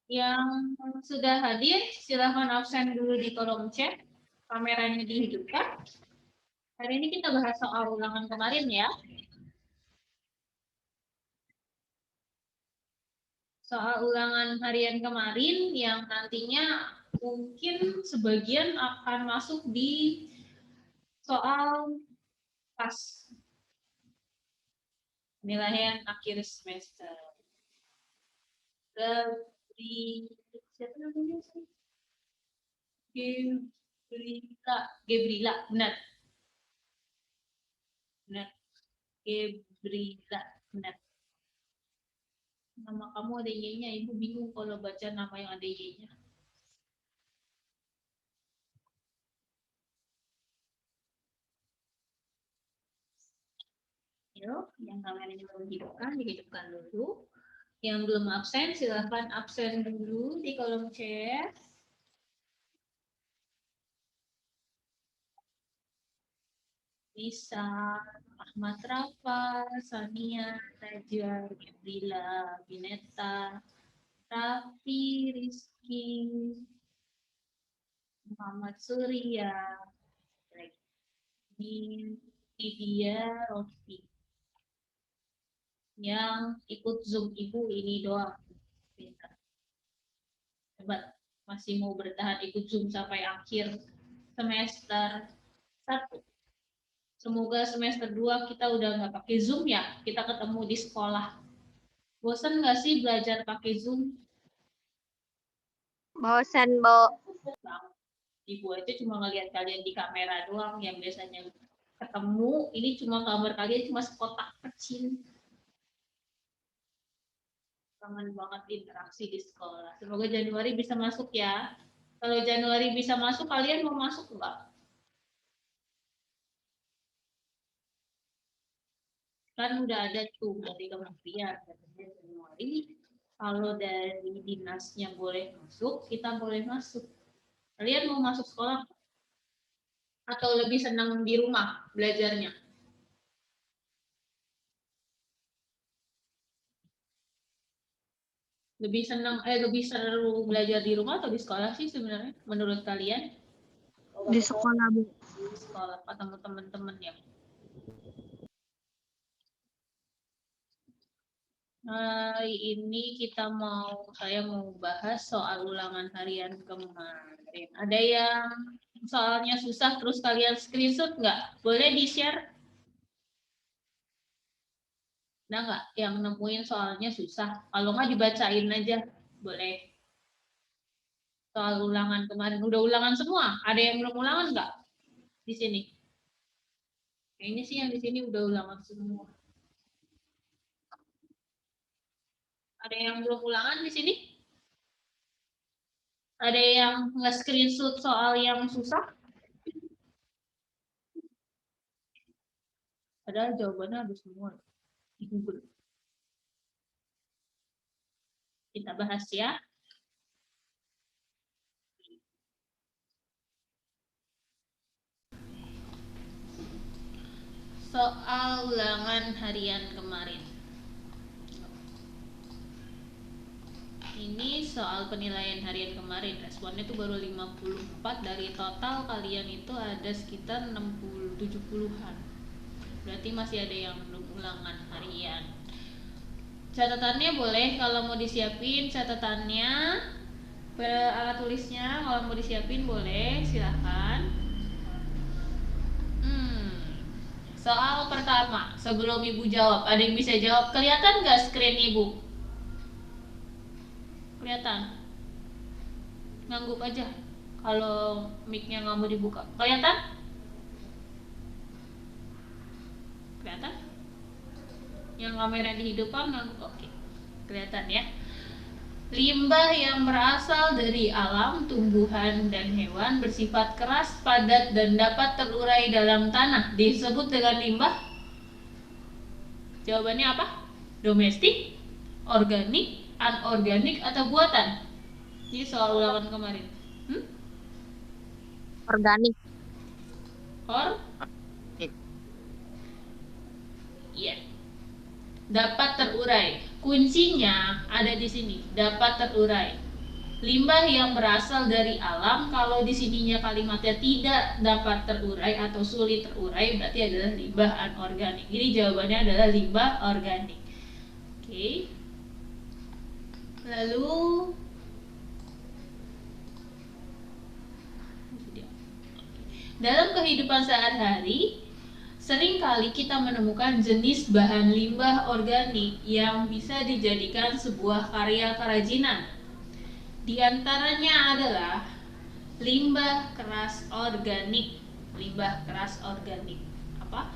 Yang sudah hadir, silahkan absen dulu di kolom chat. Kameranya dihidupkan. Hari ini kita bahas soal ulangan kemarin ya. Soal ulangan harian kemarin yang nantinya mungkin sebagian akan masuk di soal pas penilaian akhir semester. Siapa namanya sih? Gebrila, benar. Benar. Gebrila, benar. Nama kamu ada Y-nya, Ibu bingung kalau baca nama yang ada Y-nya. Yuk, yang kameranya belum dihidupkan dulu. Yang belum absen, silahkan absen dulu di kolom chat. Bisa Ahmad Rafa, Sania, Raja, Gabriela, Bineta, Raffi, Rizky, Muhammad Surya, Lydia, Rofi. Yang ikut Zoom Ibu ini doang. Pintar. Hebat. Masih mau bertahan ikut Zoom sampai akhir semester 1. Semoga semester 2 kita udah nggak pakai Zoom ya. Kita ketemu di sekolah. Bosan nggak sih belajar pakai Zoom? Bosan, Bo. Ibu aja cuma ngeliat kalian di kamera doang yang biasanya ketemu. Ini cuma gambar kalian cuma sekotak kecil. Kangen banget interaksi di sekolah. Semoga Januari bisa masuk ya. Kalau Januari bisa masuk, kalian mau masuk nggak? Kan udah ada tuh dari kementerian katanya Januari. Kalau dari dinasnya boleh masuk, kita boleh masuk. Kalian mau masuk sekolah atau lebih senang di rumah belajarnya? Lebih seru belajar di rumah atau di sekolah sih sebenarnya menurut kalian? Di sekolah, Bu. Di sekolah ketemu teman-teman ya. Hari ini saya mau bahas soal ulangan harian kemarin. Ada yang soalnya susah terus kalian screenshot nggak? Boleh di-share? Ada nggak yang nemuin soalnya susah? Kalau nggak dibacain aja, boleh. Soal ulangan kemarin, udah ulangan semua? Ada yang belum ulangan nggak di sini? Kayaknya sih yang di sini udah ulangan semua. Ada yang belum ulangan di sini? Ada yang nge-screenshot soal yang susah? Padahal jawabannya habis semua di Google. Kita bahas ya. Soal ulangan harian kemarin. Ini soal penilaian harian kemarin. Responnya itu baru 54 dari total kalian itu ada sekitar 70-an. Berarti masih ada yang belum ulangan harian. Catatannya boleh kalau mau disiapin catatannya, alat tulisnya kalau mau disiapin boleh, silahkan. Soal pertama, sebelum Ibu jawab, ada yang bisa jawab? Kelihatan nggak screen Ibu? Kelihatan? Ngangguk aja kalau mic-nya nggak mau dibuka. Kelihatan? Kelihatan? Yang kamera dihidupkan ngangguk, oke. Kelihatan ya? Limbah yang berasal dari alam, tumbuhan, dan hewan bersifat keras, padat, dan dapat terurai dalam tanah disebut dengan limbah? Jawabannya apa? Domestik, organik, anorganik, atau buatan? Ini soal ulangan kemarin. Organik. Iya. Dapat terurai. Kuncinya ada di sini, dapat terurai. Limbah yang berasal dari alam, kalau di sininya kalimatnya tidak dapat terurai atau sulit terurai, berarti adalah limbah anorganik. Jadi jawabannya adalah limbah organik. Oke. Lalu dalam kehidupan sehari-hari, seringkali kita menemukan jenis bahan limbah organik yang bisa dijadikan sebuah karya kerajinan. Di antaranya adalah limbah keras organik. Limbah keras organik apa?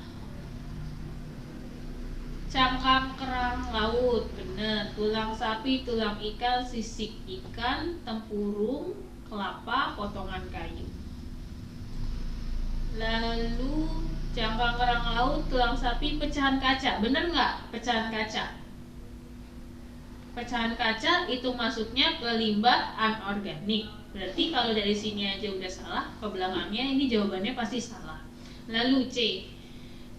Cangkang kerang laut, benar. Tulang sapi, tulang ikan, sisik ikan, tempurung, kelapa, potongan kayu. Lalu cangkang kerang laut, tulang sapi, pecahan kaca, bener nggak? Pecahan kaca. Pecahan kaca itu masuknya ke limbah anorganik. Berarti kalau dari sini aja udah salah, ke belakangnya ini jawabannya pasti salah. Lalu C,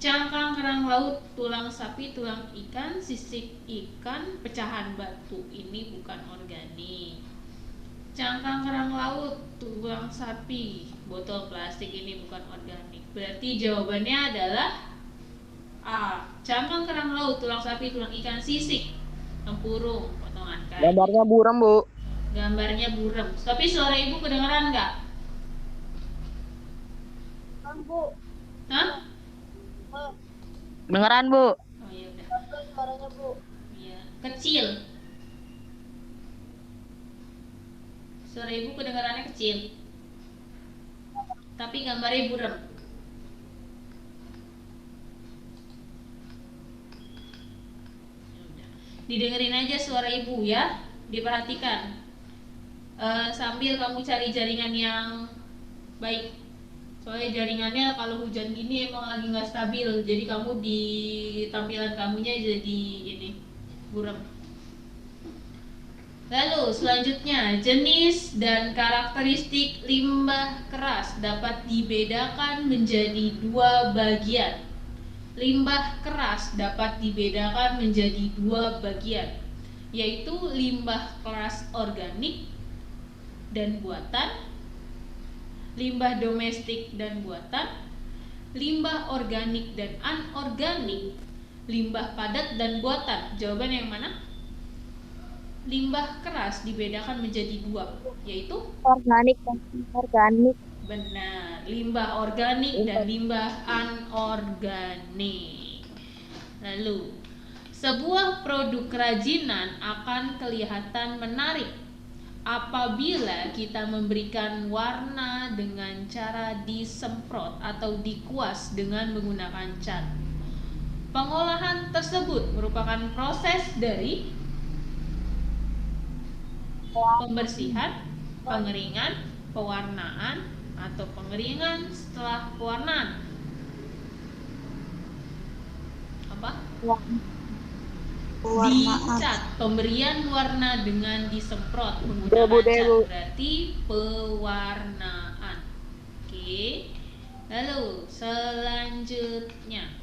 cangkang kerang laut, tulang sapi, tulang ikan, sisik ikan, pecahan batu, ini bukan organik. Cangkang kerang laut, tulang sapi, botol plastik, ini bukan organik. Berarti jawabannya adalah A, cangkang kerang laut, tulang sapi, tulang ikan, sisik, tempurung, potongan kayu. Gambarnya buram, Bu. Gambarnya buram. Tapi suara ibu kedengeran nggak? Bu. Hah? Beneran, Bu. Oh iya udah. Suaranya, Bu. Iya, kecil. Suara ibu kedengarannya kecil. Tapi gambarnya buram. Didengerin aja suara ibu ya, diperhatikan. Sambil kamu cari jaringan yang baik. Soalnya jaringannya kalau hujan gini emang lagi nggak stabil, jadi kamu di tampilan kamunya jadi ini buram. Lalu selanjutnya, jenis dan karakteristik limbah keras dapat dibedakan menjadi dua bagian. Limbah keras dapat dibedakan menjadi dua bagian, yaitu limbah keras organik dan buatan, limbah domestik dan buatan, limbah organik dan anorganik, limbah padat dan buatan. Jawaban yang mana? Limbah keras dibedakan menjadi dua, yaitu Organik dan inorganik. benar, limbah organik dan limbah anorganik. Lalu, sebuah produk kerajinan akan kelihatan menarik apabila kita memberikan warna dengan cara disemprot atau dikuas dengan menggunakan cat. Pengolahan tersebut merupakan proses dari pembersihan, pengeringan, pewarnaan, atau pengeringan setelah pewarnaan. Apa? Dicat, pemberian warna dengan disemprot menggunakan cat berarti pewarnaan. Oke. Lalu selanjutnya,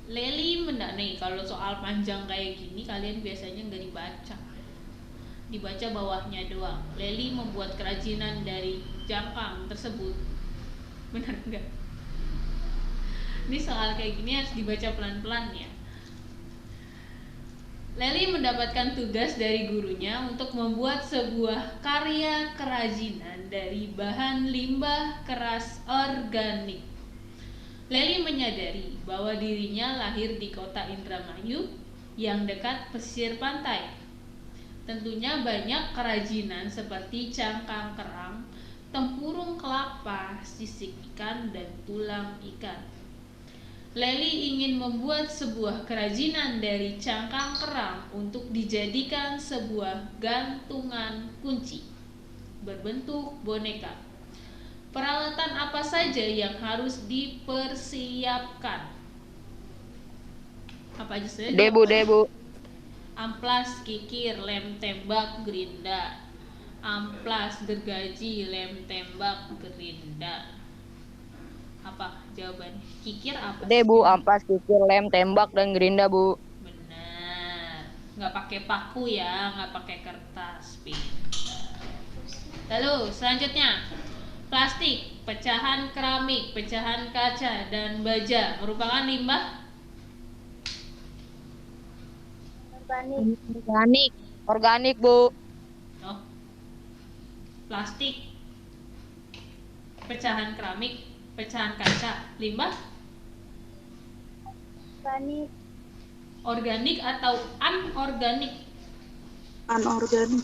Leli nih, kalau soal panjang kayak gini kalian biasanya nggak dibaca bawahnya doang. Leli membuat kerajinan dari jangkang tersebut, benar nggak? Ini soal kayak gini harus dibaca pelan-pelan ya. Leli mendapatkan tugas dari gurunya untuk membuat sebuah karya kerajinan dari bahan limbah keras organik. Leli menyadari bahwa dirinya lahir di kota Indramayu yang dekat pesisir pantai. Tentunya banyak kerajinan seperti cangkang kerang, tempurung kelapa, sisik ikan, dan tulang ikan. Leli ingin membuat sebuah kerajinan dari cangkang kerang untuk dijadikan sebuah gantungan kunci berbentuk boneka. Peralatan apa saja yang harus dipersiapkan? Apa aja saja? Debu. Amplas, kikir, lem tembak, gerinda. Amplas, gergaji, lem tembak, gerinda. Apa jawabannya? Kikir apa? Debu, amplas, kikir, lem, tembak, dan gerinda, Bu. Benar. nggak pakai paku ya, nggak pakai kertas. Pintar. Lalu selanjutnya, plastik, pecahan keramik, pecahan kaca, dan baja merupakan limbah Organik. Organik. Organik, Bu. oh, plastik, pecahan keramik, pecahan kaca, limbah Organik. organik atau anorganik? Anorganik.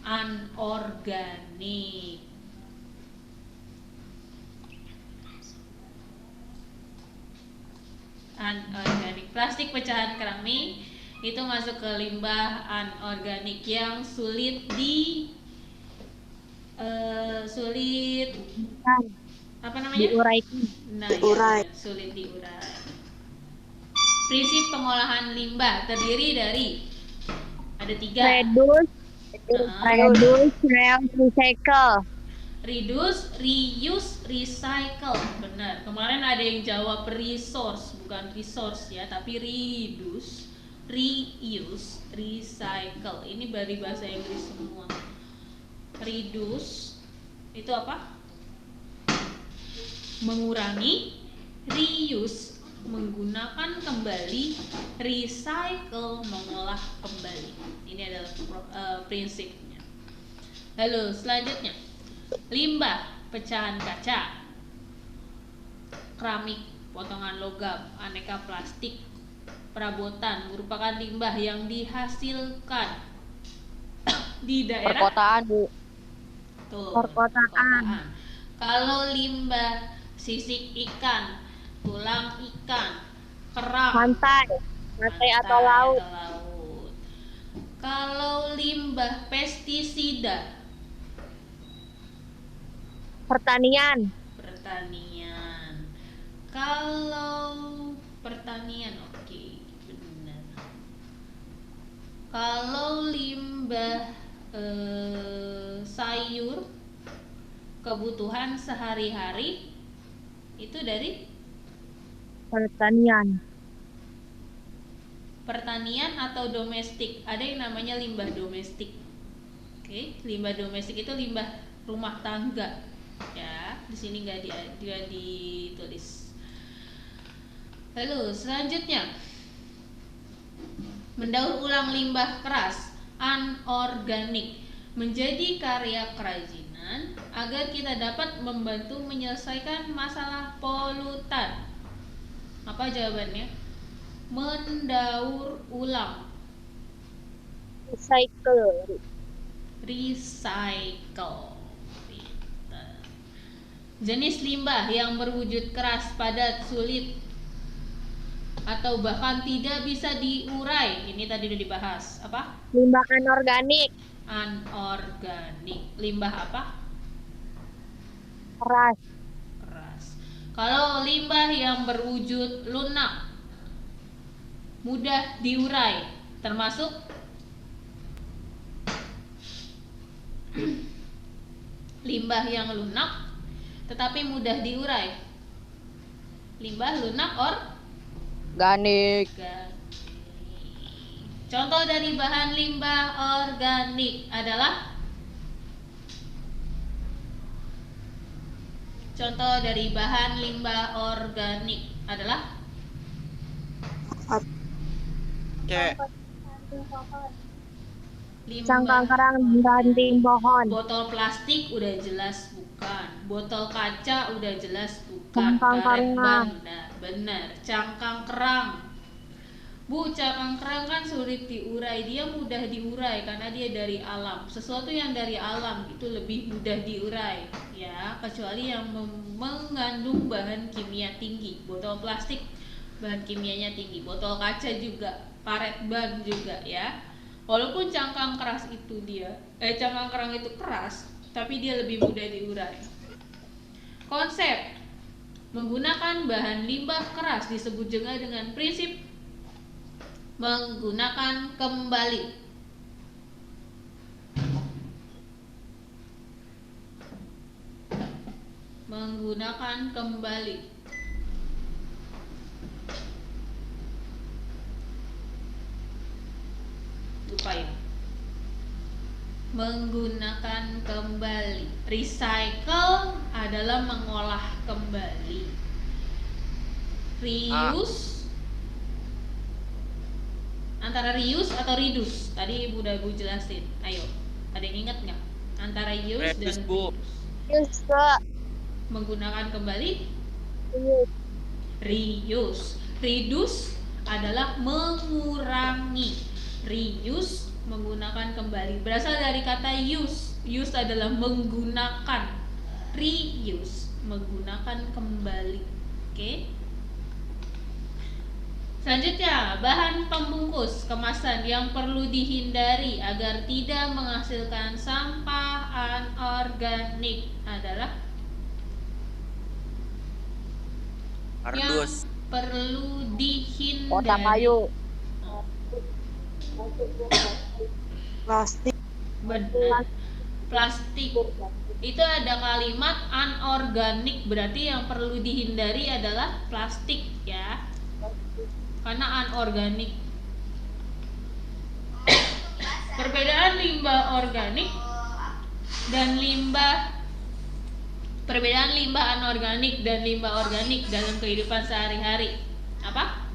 Anorganik. Anorganik. Plastik pecahan keramik itu masuk ke limbah anorganik yang sulit Kan. apa namanya? Diuraikan. Nah, Diurai. ya, sulit diurai. Prinsip pengolahan limbah terdiri dari ada 3. Reduce. Reduce. Recycle. Reduce, reuse, recycle. Benar. Kemarin ada yang jawab resource, bukan resource ya, tapi reduce, reuse, recycle. Ini dari bahasa Inggris semua. Reduce itu apa? Mengurangi. Reuse, menggunakan kembali. Recycle, mengolah kembali. Ini adalah prinsipnya. Lalu selanjutnya, limbah pecahan kaca, keramik, potongan logam, aneka plastik, perabotan merupakan limbah yang dihasilkan di daerah Perkotaan, Bu. Tuh, Perkotaan. Kalau limbah sisik ikan, tulang ikan, kerang, Pantai. Pantai atau laut. Kalau limbah pestisida, Pertanian. Kalau pertanian, oke, benar. Kalau limbah sayur, kebutuhan sehari-hari, itu dari Pertanian. pertanian atau domestik. Ada yang namanya limbah domestik. Oke, limbah domestik itu limbah rumah tangga. Ya, di sini nggak ditulis. Lalu selanjutnya, mendaur ulang limbah keras anorganik menjadi karya kerajinan agar kita dapat membantu menyelesaikan masalah polutan. Apa jawabannya? Mendaur ulang. Recycle. Recycle. Jenis limbah yang berwujud keras, padat, sulit, atau bahkan tidak bisa diurai. Ini tadi udah dibahas. Apa? Limbah anorganik. Anorganik. Limbah apa? Keras. Keras. Kalau limbah yang berwujud lunak, mudah diurai, termasuk limbah yang lunak tetapi mudah diurai. Limbah lunak Organik. Contoh dari bahan limbah organik adalah Cangkang kerang ranting pohon. Botol plastik udah jelas bukan. Botol kaca udah jelas bukan. Cangkang Karet kerang. ban, nah, benar. Cangkang kerang. Bu, cangkang kerang kan sulit diurai. Dia mudah diurai karena dia dari alam. Sesuatu yang dari alam itu lebih mudah diurai, ya, kecuali yang mengandung bahan kimia tinggi. Botol plastik bahan kimianya tinggi. Botol kaca juga, karet ban juga, ya. Walaupun cangkang kerang itu keras, tapi dia lebih mudah diurai. Konsep menggunakan bahan limbah keras disebut juga dengan prinsip menggunakan kembali. Menggunakan kembali. menggunakan kembali. Recycle adalah mengolah kembali. Reuse antara reuse atau reduce. Tadi udah Bu jelasin. Ayo, ada yang ingat nggak? Antara use dan Reduce, Bu. Use, Kak. menggunakan kembali. Use. Reuse. Reduce adalah mengurangi. Reuse menggunakan kembali. Berasal dari kata use. Use adalah menggunakan. Reuse menggunakan kembali. Oke. Selanjutnya, bahan pembungkus kemasan yang perlu dihindari agar tidak menghasilkan sampah anorganik adalah Kardus. yang perlu dihindari. Kota kayu. Plastik. Benar. Plastik. Itu ada kalimat anorganik, berarti yang perlu dihindari adalah plastik ya. Karena anorganik. Perbedaan limbah organik dan perbedaan limbah anorganik dan limbah organik dalam kehidupan sehari-hari. Apa?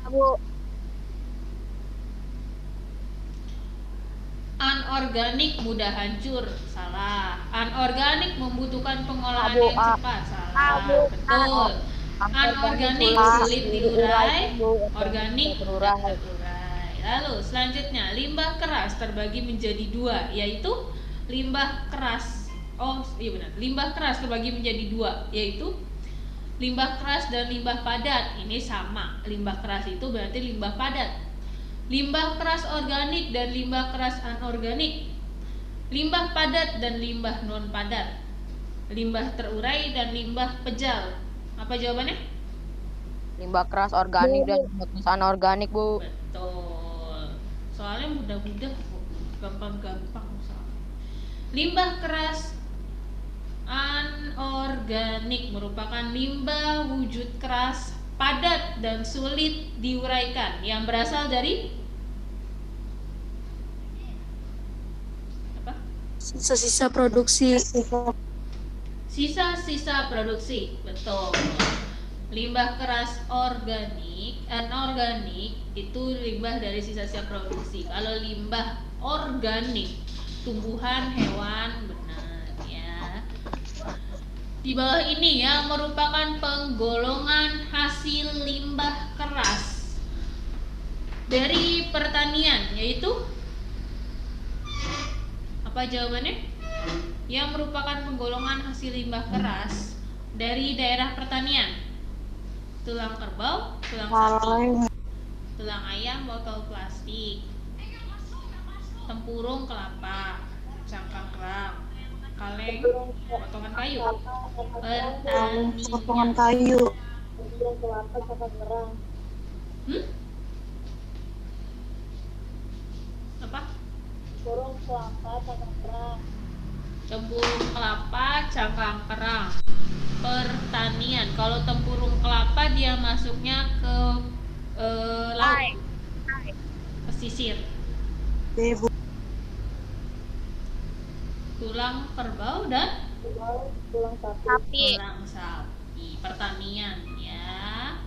Bu. Anorganik mudah hancur, salah. Anorganik membutuhkan pengolahan Abu, yang cepat, salah. abu, Betul. Anorganik sulit diurai, organik mudah terurai. Lalu selanjutnya, limbah keras terbagi menjadi dua, yaitu limbah keras. Oh iya benar, limbah keras terbagi menjadi dua, yaitu limbah keras dan limbah padat. Ini sama, limbah keras itu berarti limbah padat. Limbah keras organik dan limbah keras anorganik. Limbah padat dan limbah non padat. Limbah terurai dan limbah pejal. Apa jawabannya? Limbah keras organik dan limbah keras anorganik, Bu. Betul. Soalnya mudah-mudah kok, gampang-gampang soalnya. Limbah keras anorganik merupakan limbah wujud keras, padat dan sulit diuraikan yang berasal dari apa? Sisa-sisa produksi. Sisa-sisa produksi, betul. Limbah keras anorganik itu limbah dari sisa-sisa produksi. Kalau limbah organik, tumbuhan, hewan, benar ya. Di bawah ini yang merupakan penggolongan hasil limbah keras dari pertanian, yaitu apa jawabannya? Yang merupakan penggolongan hasil limbah keras dari daerah pertanian. Tulang kerbau, tulang sapi, tulang ayam, botol plastik, tempurung kelapa, cangkang kerang, kaleng, potongan kayu, Potongan kayu. Apa? Tempurung kelapa, cangkang kerang, pertanian. Kalau tempurung kelapa dia masuknya ke laut, pesisir. Debu. Tulang kerbau dan Sapi. tulang sapi, pertanian ya.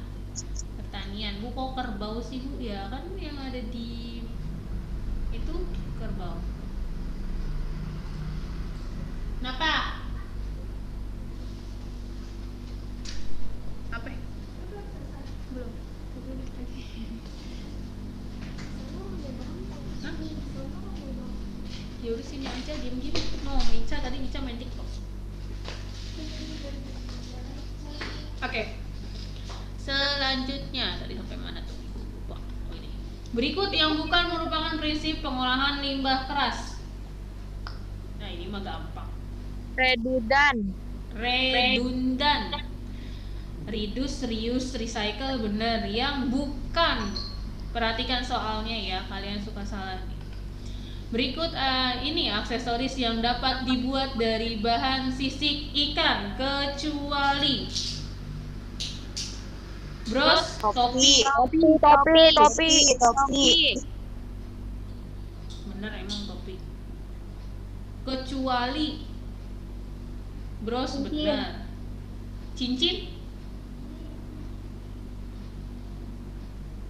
Pertanian. Bu kok kerbau sih Bu ya, kan yang ada di itu kerbau. Kenapa? Apa? Belum. Hah? Ya udah sini aja diem-diem. No, Ica tadi Ica main TikTok. Oke. Selanjutnya tadi sampai mana tuh? Lupa. Oh, ini. Berikut yang bukan merupakan prinsip pengolahan limbah keras. Nah, ini mah gampang. Redundan. Reduce, reuse, recycle, bener. Yang bukan, perhatikan soalnya ya, kalian suka salah nih. Berikut ini aksesoris yang dapat dibuat dari bahan sisik ikan, kecuali bros, topi. Topi. Bener emang topi. Kecuali bros, benar. Cincin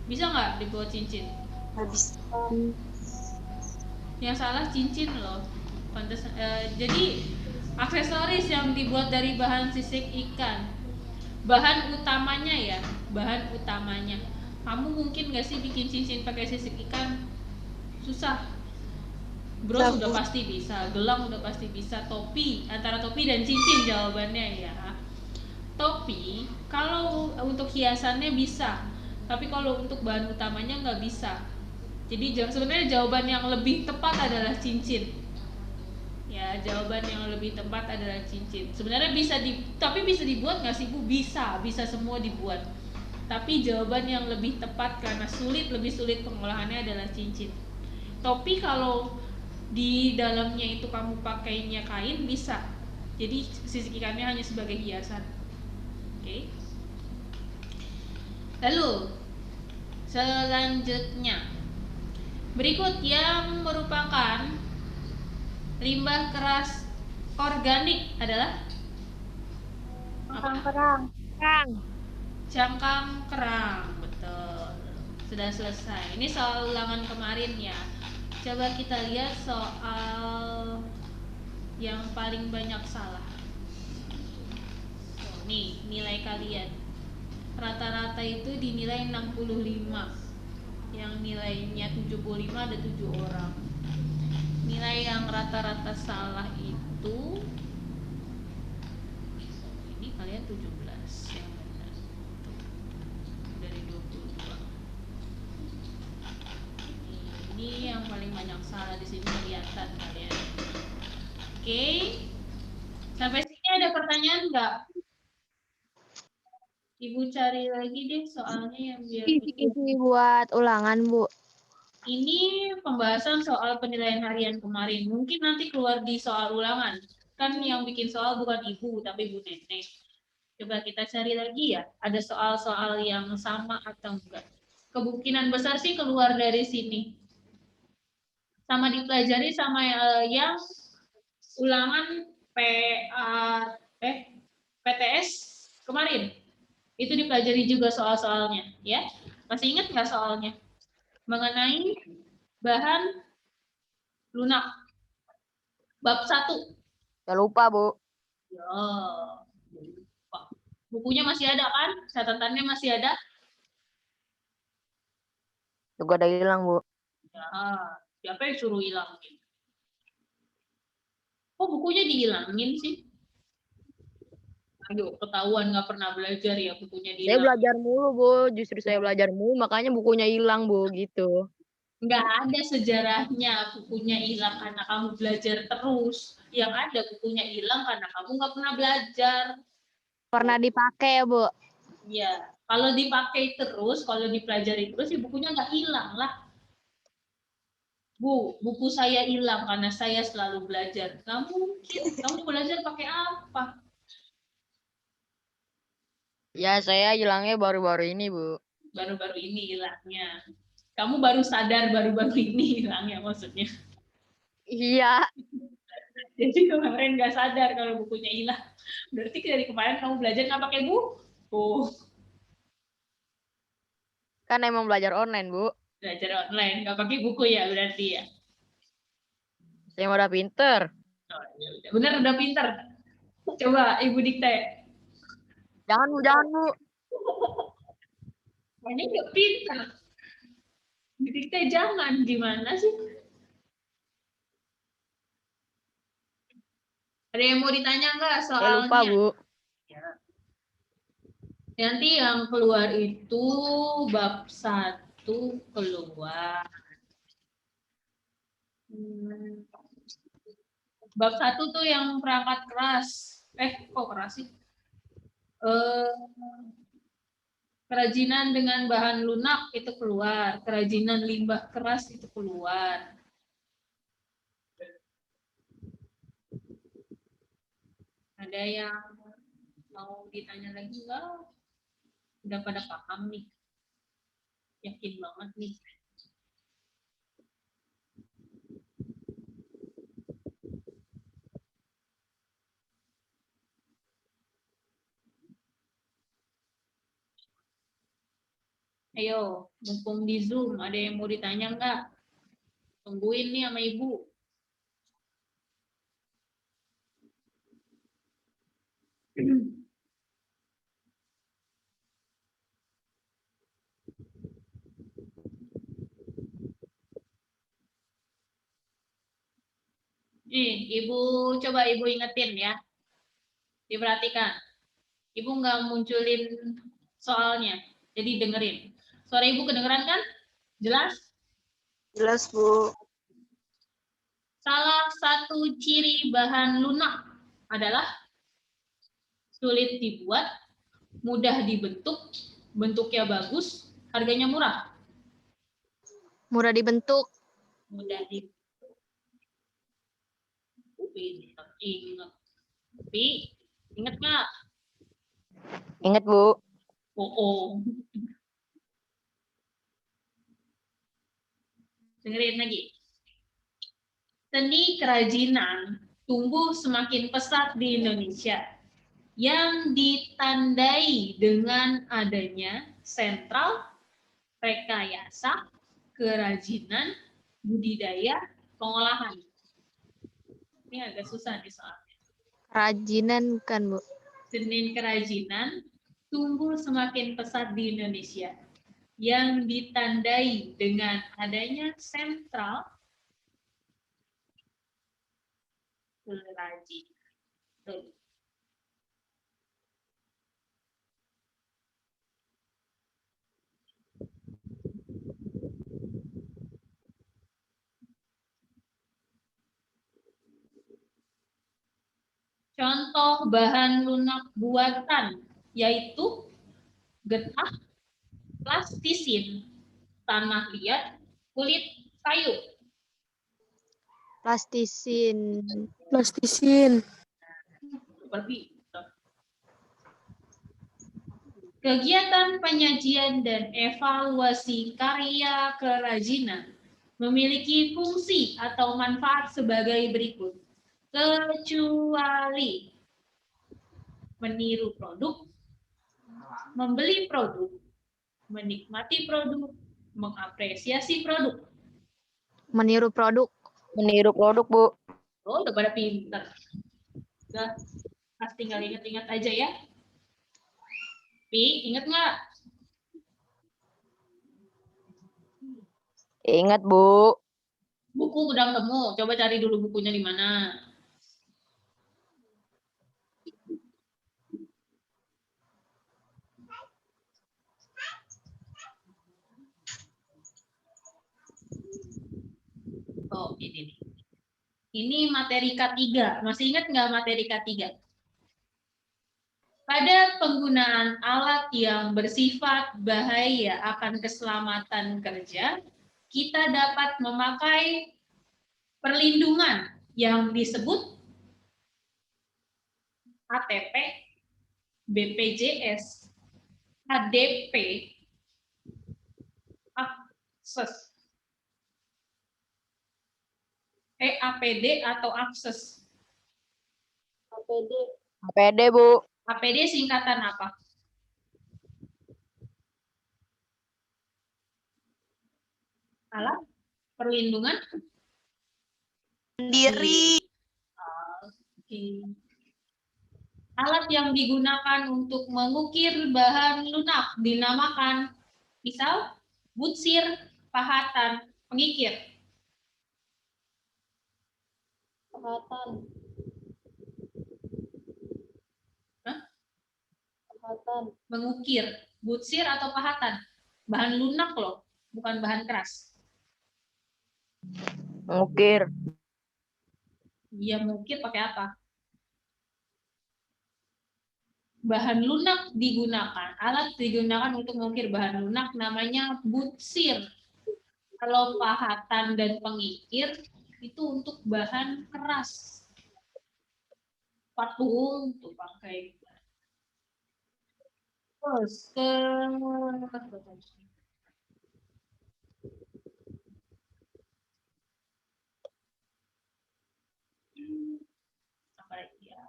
bisa nggak dibuat cincin? Habis. Yang salah cincin loh. Pantes, jadi aksesoris yang dibuat dari bahan sisik ikan. Bahan utamanya ya, bahan utamanya. Kamu mungkin nggak sih bikin cincin pakai sisik ikan? Susah. Bros Bisa, udah Bu. pasti bisa, gelang udah pasti bisa, topi, antara topi dan cincin jawabannya ya. Topi kalau untuk hiasannya bisa, tapi kalau untuk bahan utamanya nggak bisa. Jadi sebenarnya jawaban yang lebih tepat adalah cincin. Ya, jawaban yang lebih tepat adalah cincin. Sebenarnya tapi bisa dibuat nggak sih Bu? Bisa, bisa semua dibuat. Tapi jawaban yang lebih tepat karena lebih sulit pengolahannya adalah cincin. Topi kalau di dalamnya itu kamu pakainya kain bisa. Jadi sisik ikannya hanya sebagai hiasan. Oke. Lalu selanjutnya berikut yang merupakan limbah keras organik adalah Kerang. cangkang kerang. Betul. Sudah selesai. Ini soal ulangan kemarin ya. Coba kita lihat soal yang paling banyak salah. Nih, nilai kalian. Rata-rata itu dinilai 65. Yang nilainya 75 ada 7 orang. Nilai yang rata-rata salah itu ini kalian 17 yang benar. Dari 22. Ini yang paling banyak salah di sini kelihatan kalian. Oke. Sampai sini ada pertanyaan nggak? Ibu cari lagi deh soalnya yang biar Isi buat ulangan, Bu. ini pembahasan soal penilaian harian kemarin. Mungkin nanti keluar di soal ulangan. Kan yang bikin soal bukan ibu, tapi Bu Nenek. Coba kita cari lagi ya. Ada soal-soal yang sama atau enggak. Kemungkinan besar sih keluar dari sini. Sama dipelajari sama yang ulangan PTS kemarin. Itu dipelajari juga soal-soalnya. Ya, masih ingat nggak soalnya? Mengenai bahan lunak. Bab 1. Ya lupa, Bu. Ya, bukunya masih ada kan? Catatannya masih ada? Juga ada hilang, Bu. Ya, siapa yang suruh hilangin? Kok bukunya dihilangin sih? Aduh, ketahuan nggak pernah belajar ya bukunya Saya dihilangin. belajar mulu, Bu. Justru saya belajar mulu, makanya bukunya hilang, Bu. Gitu. Nggak ada sejarahnya bukunya hilang karena kamu belajar terus. Yang ada bukunya hilang karena kamu nggak pernah belajar. Pernah dipakai ya, Bu? Ya, kalau dipakai terus, kalau dipelajari terus, ya bukunya nggak hilang lah. Bu, buku saya hilang karena saya selalu belajar. Nggak mungkin. Kamu belajar pakai apa? Ya, saya hilangnya baru-baru ini, Bu. Baru-baru ini hilangnya. Kamu baru sadar baru-baru ini hilangnya maksudnya. Iya. Jadi kemarin nggak sadar kalau bukunya hilang. Berarti dari kemarin kamu belajar nggak pakai buku. Kan emang belajar online, Bu. Belajar online, nggak pakai buku ya berarti ya. Saya udah pinter. Oh, ya udah. Bener udah pinter. Coba ibu dikte. Jangan, Bu. Jangan, Bu. Ini udah pinter. Dikte jangan, gimana sih? Ada yang mau ditanya nggak Saya lupa, soalnya? Bu. Ya. Nanti yang keluar itu bab 1 keluar. Bab 1 tuh yang perangkat keras. Kok keras sih? Kerajinan dengan bahan lunak itu keluar. Kerajinan limbah keras itu keluar. Ada yang mau ditanya lagi nggak? Udah pada paham nih. Yakin banget nih. Ayo, mumpung di Zoom, ada yang mau ditanya nggak? Tungguin nih sama Ibu. Nih, Ibu coba Ibu ingetin ya. Diperhatikan. Ibu nggak munculin soalnya, jadi dengerin. Suara Ibu kedengeran kan? Jelas? Jelas, Bu. Salah satu ciri bahan lunak adalah sulit dibuat, mudah dibentuk, bentuknya bagus, harganya murah. Mudah dibentuk. Mudah dibentuk. Ingat. Tapi, ingat nggak? Ingat, Bu. Oh. Dengerin lagi. Seni kerajinan tumbuh semakin pesat di Indonesia yang ditandai dengan adanya sentral rekayasa kerajinan budidaya pengolahan. Ini agak susah nih soalnya. Kerajinan kan, Bu. Seni kerajinan tumbuh semakin pesat di Indonesia yang ditandai dengan adanya sentral kerajinan. Contoh bahan lunak buatan yaitu getah, plastisin, tanah liat, kulit kayu. Plastisin. Plastisin. Seperti itu. Kegiatan penyajian dan evaluasi karya kerajinan memiliki fungsi atau manfaat sebagai berikut. Kecuali meniru produk, membeli produk, menikmati produk, mengapresiasi produk. Meniru produk. Meniru produk, Bu. Oh, udah pada pinter. Udah, pas tinggal inget-inget aja ya. Pi, inget nggak? Ingat, Bu. Buku udah ketemu. Coba cari dulu bukunya di mana. Oh, ini nih. Ini materi K3. Masih ingat nggak materi K3? Pada penggunaan alat yang bersifat bahaya akan keselamatan kerja, kita dapat memakai perlindungan yang disebut ATP, BPJS, HDP, akses, APD atau akses. APD, Bu. APD singkatan apa? Alat perlindungan Sendiri. Oke. Alat yang digunakan untuk mengukir bahan lunak dinamakan misal butsir, pahatan, pengikir. Pahatan. Hah? Pahatan. Mengukir, butsir atau pahatan? Bahan lunak loh, bukan bahan keras. Mengukir. Iya, mengukir pakai apa? Bahan lunak digunakan, alat digunakan untuk mengukir bahan lunak namanya butsir. Kalau pahatan dan pengikir itu untuk bahan keras. Patung tuh pakai. Terus ke apa lagi ya?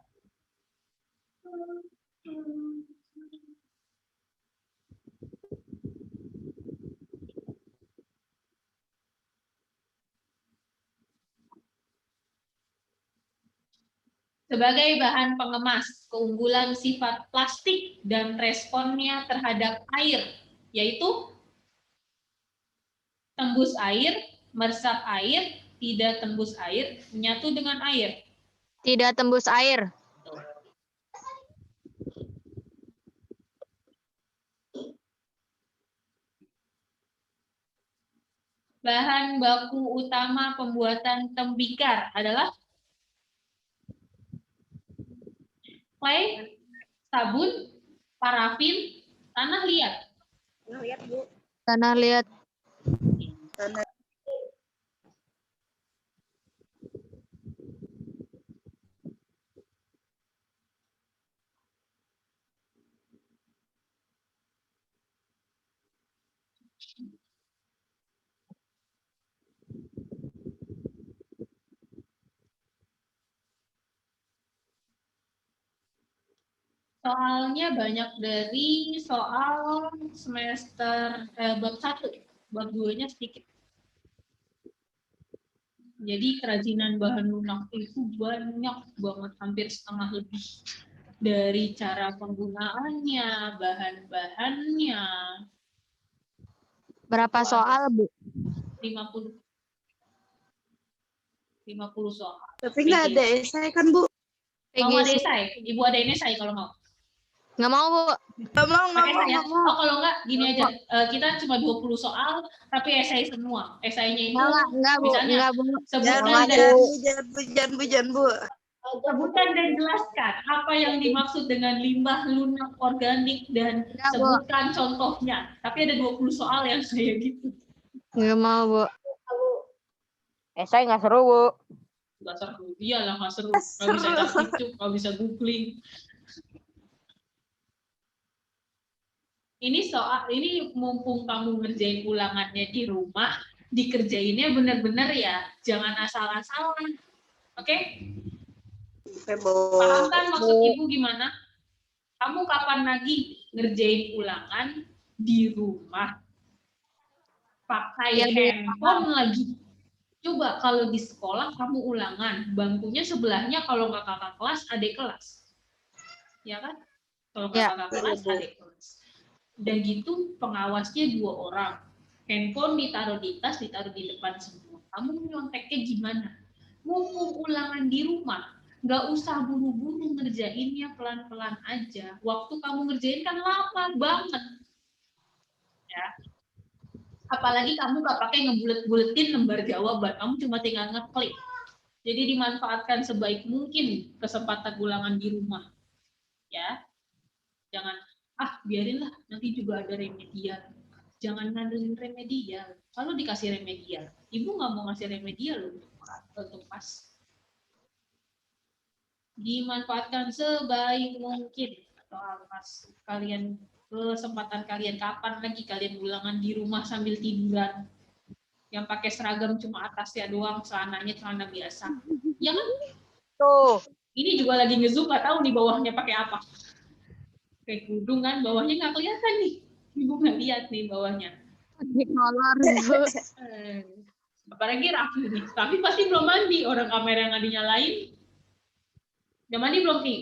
Sebagai bahan pengemas, keunggulan sifat plastik dan responnya terhadap air, yaitu tembus air, meresap air, tidak tembus air, menyatu dengan air. Tidak tembus air. Bahan baku utama pembuatan tembikar adalah clay, sabun, parafin, tanah liat. Tanah liat. Soalnya banyak dari soal semester bab 1, bab 2-nya sedikit. Jadi kerajinan bahan lunak itu banyak banget, hampir setengah lebih. Dari cara penggunaannya, bahan-bahannya. Berapa Itu soal, Bu? 50 soal. Tapi nggak ada esai kan, Bu? Mau ada PGC. esai? Ibu ada esai kalau mau. Nggak mau, Bu. Nggak mau, nggak Pakai mau, esai ya? nggak mau. Oh, kalau enggak, gini aja. Kita cuma 20 soal, tapi esai semua. Esainya itu, Enggak, Bu. misalnya, Enggak, Bu. sebutkan Jangan, dan jangan, Bu. sebutkan dan jelaskan apa yang dimaksud dengan limbah lunak organik dan Enggak, Bu. sebutkan contohnya. Tapi ada 20 soal yang saya gitu. Nggak mau, Bu. Esai nggak seru, Bu. Nggak seru. Iyalah nggak seru. Nggak bisa cak-cicuk, nggak bisa googling. Ini mumpung kamu ngerjain ulangannya di rumah, dikerjainnya benar-benar ya, jangan asal-asalan. Oke? Oke, Bu. Paham kan maksud Ibu gimana? Kamu kapan lagi ngerjain ulangan di rumah? Pakai Ya, Bu. handphone lagi. Coba kalau di sekolah kamu ulangan, bangkunya sebelahnya kalau nggak kakak kelas, adik kelas. Ya kan? Kalau nggak Ya. kakak kelas, adik kelas. Dan gitu pengawasnya 2 orang. Handphone ditaruh di tas, ditaruh di depan semua. Kamu nyonteknya gimana? Mumpung ulangan di rumah, nggak usah buru-buru ngerjainnya, pelan-pelan aja. Waktu kamu ngerjain kan lama banget. Ya. Apalagi kamu nggak pakai ngebulet-buletin lembar jawaban, kamu cuma tinggal ngeklik. Jadi dimanfaatkan sebaik mungkin kesempatan ulangan di rumah. Ya. Jangan biarinlah, nanti juga ada remedial. Jangan ngandelin remedial. Kalau dikasih remedial, ibu nggak mau ngasih remedial untuk pas. Dimanfaatkan sebaik mungkin soal pas kalian, kesempatan kalian, kapan lagi kalian ulangan di rumah sambil tiduran, yang pakai seragam cuma atasnya doang, celananya celana biasa. Ya kan? Tuh. Ini juga lagi ngezoom, nggak tahu nih bawahnya pakai apa. Kayak kerudung kan, bawahnya nggak kelihatan nih. Ibu nggak lihat nih bawahnya. Kolor, Bu. Apalagi Raffi nih. Raffi pasti belum mandi. Orang kamera nggak dinyalain. Udah mandi belum nih?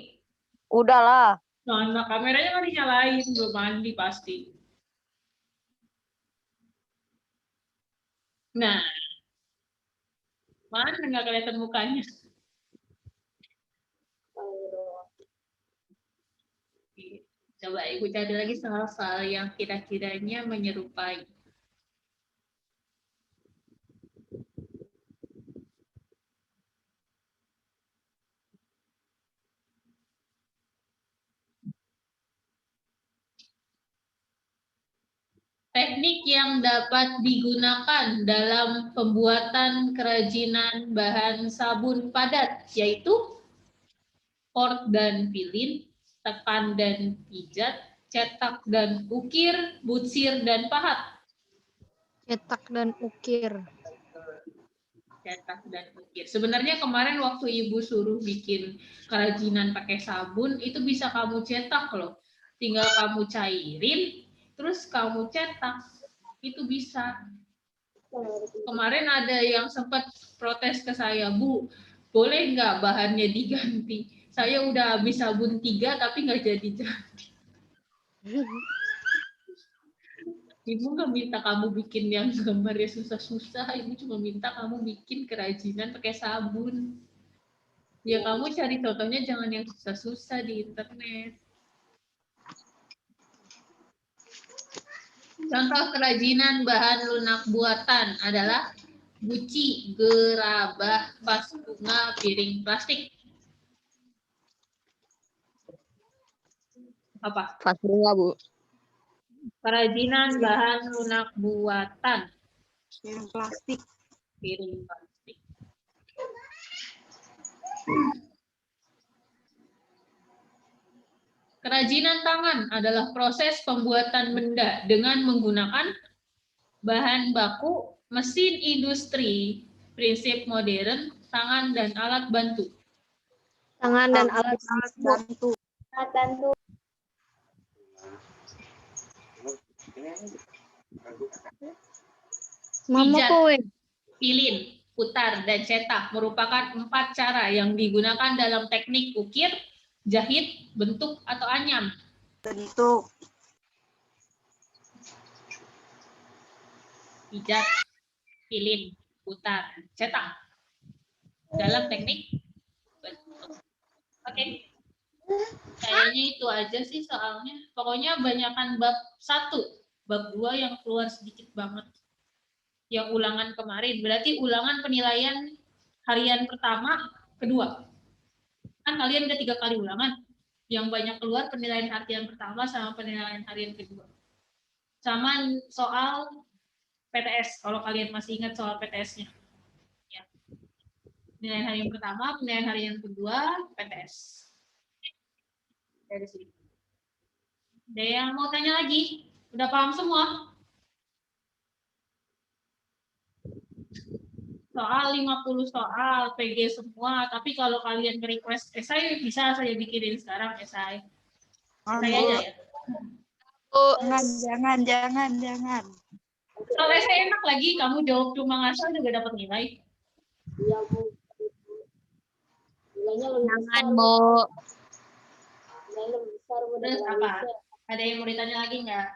Udahlah. Nah, kameranya nggak dinyalain. Belum mandi pasti. Nah. Mana nggak kelihatan mukanya? Coba Ibu cari lagi soal-soal yang kira-kiranya menyerupai. Teknik yang dapat digunakan dalam pembuatan kerajinan bahan sabun padat, yaitu port dan pilin, tekan dan pijat, cetak dan ukir, butsir dan pahat. Cetak dan ukir. Cetak dan ukir. Sebenarnya kemarin waktu Ibu suruh bikin kerajinan pakai sabun, itu bisa kamu cetak loh. Tinggal kamu cairin, terus kamu cetak. Itu bisa. Kemarin ada yang sempat protes ke saya, Bu, Boleh nggak bahannya diganti? Saya udah habis sabun 3 tapi nggak jadi. Ibu nggak minta kamu bikin yang gambarnya susah-susah. Ibu cuma minta kamu bikin kerajinan pakai sabun. Ya kamu cari contohnya jangan yang susah-susah di internet. Contoh kerajinan bahan lunak buatan adalah guci, gerabah, vas bunga, piring plastik. Apa? Vas bunga, Bu. Kerajinan bahan lunak buatan. Piring plastik. Piring plastik. Kerajinan tangan adalah proses pembuatan benda dengan menggunakan bahan baku, mesin industri, prinsip modern, tangan dan alat bantu. Tangan dan alat bantu. Pijat, pilin, putar, dan cetak merupakan 4 cara yang digunakan dalam teknik ukir, jahit, bentuk, atau anyam. Bentuk. Pijat, pilin, putar, cetak. Dalam teknik bentuk. Oke. Kayaknya itu aja sih soalnya. Pokoknya banyakan bab 1. Bab 2 yang keluar sedikit banget. Yang ulangan kemarin. Berarti ulangan penilaian harian pertama, kedua. Kan kalian udah 3 kali ulangan. Yang banyak keluar penilaian harian pertama sama penilaian harian kedua. Sama soal PTS, kalau kalian masih ingat soal PTS-nya. Ya. Penilaian harian pertama, penilaian harian kedua, PTS. Dari sini. Ada yang mau tanya lagi? Udah paham semua? Soal 50 soal, PG semua. Tapi kalau kalian request esai, bisa saya bikinin sekarang esai. Esai aja ya. Jangan. Kalau esai enak lagi, kamu jawab cuma ngasal juga dapat nilai. Iya, Bu. Nilainya lebih Jangan, besar. Bu. Nilainya lebih besar, Bu. Terus dari apa? Malaysia. Ada yang mau ditanya lagi nggak?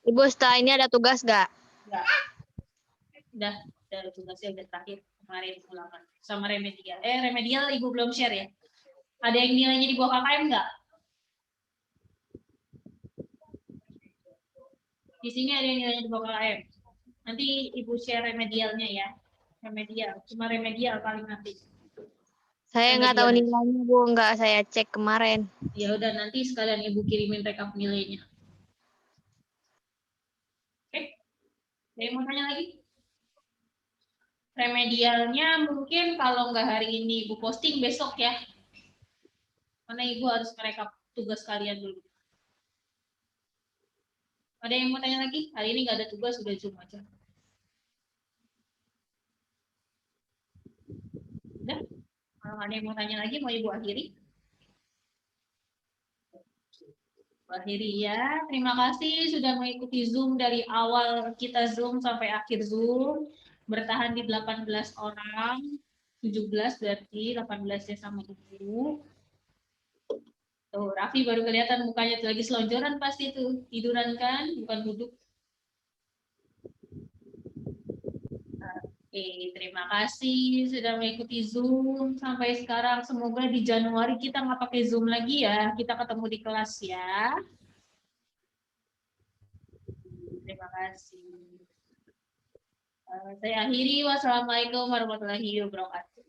Ibu, setelah ini ada tugas nggak? Nggak. Udah tugasnya udah terakhir kemarin ulangan sama remedial. Remedial Ibu belum share ya? Ada yang nilainya di bawah KKM nggak? Di sini ada yang nilainya di bawah KKM. Nanti Ibu share remedialnya ya. Remedial, cuma remedial paling nanti. Saya nggak tahu nilainya, Bu. Nggak saya cek kemarin. Ya udah nanti sekalian Ibu kirimin rekap nilainya. Oke. Ada yang mau tanya lagi? Remedialnya mungkin kalau nggak hari ini Ibu posting besok ya. Karena Ibu harus merekap tugas kalian dulu. Ada yang mau tanya lagi? Hari ini nggak ada tugas, udah Zoom aja. Udah? Kalau ada yang mau tanya lagi, mau Ibu akhiri? Ibu akhiri ya. Terima kasih sudah mengikuti Zoom dari awal kita Zoom sampai akhir Zoom. Bertahan di 18 orang. 17 berarti 18-nya sama Ibu. Tuh, Raffi baru kelihatan mukanya tuh lagi selonjoran pasti tuh. Tiduran kan, bukan duduk. Oke, terima kasih sudah mengikuti Zoom sampai sekarang. Semoga di Januari kita nggak pakai Zoom lagi ya. Kita ketemu di kelas ya. Terima kasih. Saya akhiri. Wassalamualaikum warahmatullahi wabarakatuh.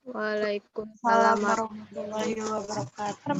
Waalaikumsalam. Warahmatullahi wabarakatuh.